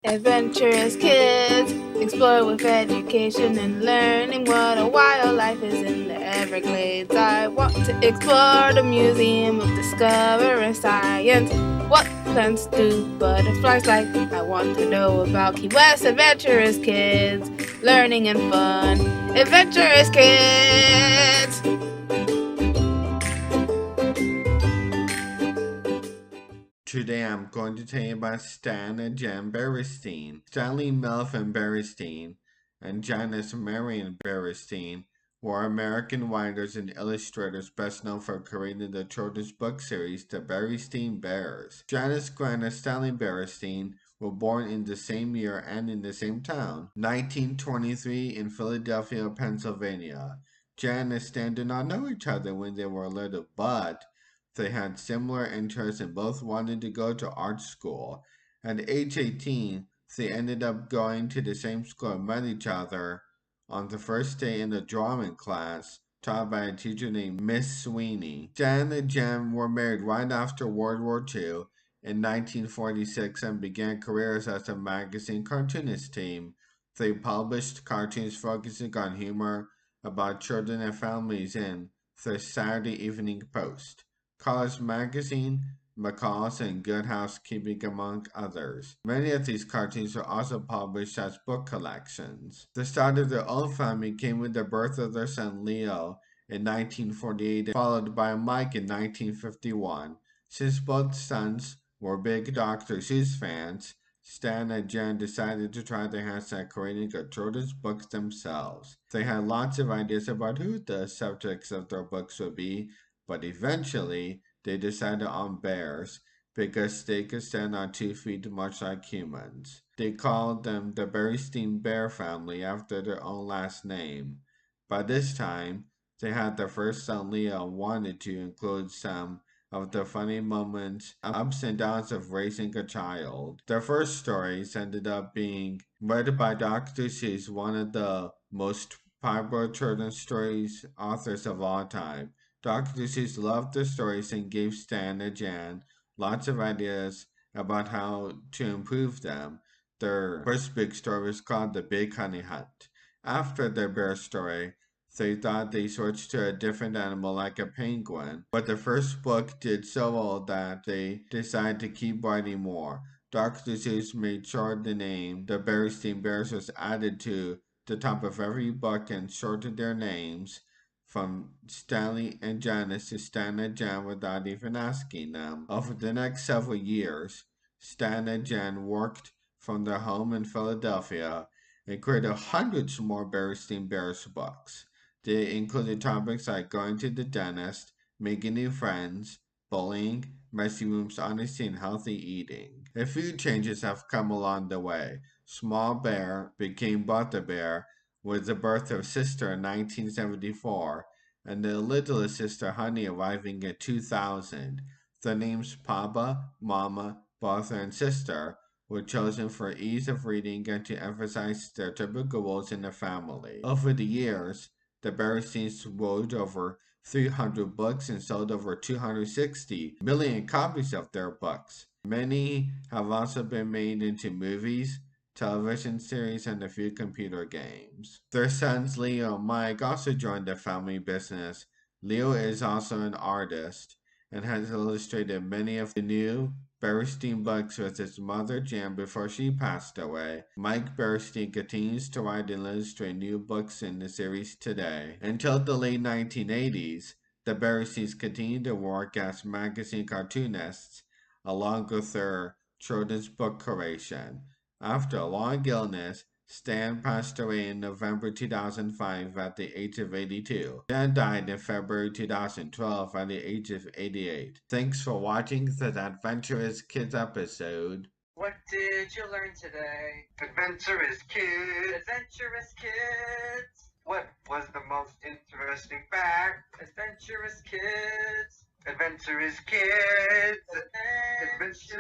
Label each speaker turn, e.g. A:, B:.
A: Adventurous kids, explore with education and learning what a wildlife is in the Everglades. I want to explore the Museum of Discovering Science. What plants do butterflies like? I want to know about Key West Adventurous Kids, learning and fun. Adventurous Kids!
B: Today I'm going to tell you about Stan and Jan Berenstain. Stanley Melvin Berenstain and Janice Marion Berenstain were American writers and illustrators best known for creating the children's book series The Berenstain Bears. Janice Grant and Stanley Berenstain were born in the same year and in the same town, 1923 in Philadelphia, Pennsylvania. Jan and Stan did not know each other when they were little, but they had similar interests and both wanted to go to art school. At age 18, they ended up going to the same school and met each other on the first day in a drawing class taught by a teacher named Miss Sweeney. Stan and Jan were married right after World War II in 1946 and began careers as a magazine cartoonist team. They published cartoons focusing on humor about children and families in the Saturday Evening Post, College Magazine, McCall's, and Good Housekeeping, among others. Many of these cartoons were also published as book collections. The start of their own family came with the birth of their son Leo in 1948, followed by Mike in 1951. Since both sons were big Dr. Seuss fans, Stan and Jan decided to try their hands at creating a children's books themselves. They had lots of ideas about who the subjects of their books would be, but eventually they decided on bears because they could stand on 2 feet much like humans. They called them the Berenstain Bear family after their own last name. By this time, they had their first son Leo and wanted to include some of the funny moments, ups and downs of raising a child. Their first stories ended up being read by Dr. Seuss, one of the most popular children's stories authors of all time. Dr. Seuss loved the stories and gave Stan and Jan lots of ideas about how to improve them. Their first big story was called The Big Honey Hunt. After their bear story, they thought they switched to a different animal like a penguin, but the first book did so well that they decided to keep writing more. Dr. Seuss made sure the name The Berenstain Bears was added to the top of every book and shortened their names from Stanley and Janice to Stan and Jan without even asking them. Over the next several years, Stan and Jan worked from their home in Philadelphia and created hundreds more Berenstain Bears books. They included topics like going to the dentist, making new friends, bullying, messy rooms, honesty, and healthy eating. A few changes have come along the way. Small Bear became Butter Bear with the birth of Sister in 1974, and the littlest sister Honey arriving in 2000. The names Papa, Mama, Butter, and Sister were chosen for ease of reading and to emphasize their typical roles in the family. Over the years, the Berenstains wrote over 300 books and sold over 260 million copies of their books. Many have also been made into movies, television series, and a few computer games. Their sons Leo and Mike also joined the family business. Leo is also an artist and has illustrated many of the new Berenstain books with his mother Jan before she passed away. Mike Berenstain continues to write and illustrate new books in the series today. Until the late 1980s, the Berenstains continued to work as magazine cartoonists along with their children's book creation. After a long illness, Stan passed away in November 2005 at the age of 82. Jan died in February 2012 at the age of 88. Thanks for watching the Adventurous Kids episode.
C: What did you learn today?
D: Adventurous Kids!
C: Adventurous Kids!
D: What was the most interesting fact?
C: Adventurous Kids!
D: Adventurous Kids!
C: Adventurous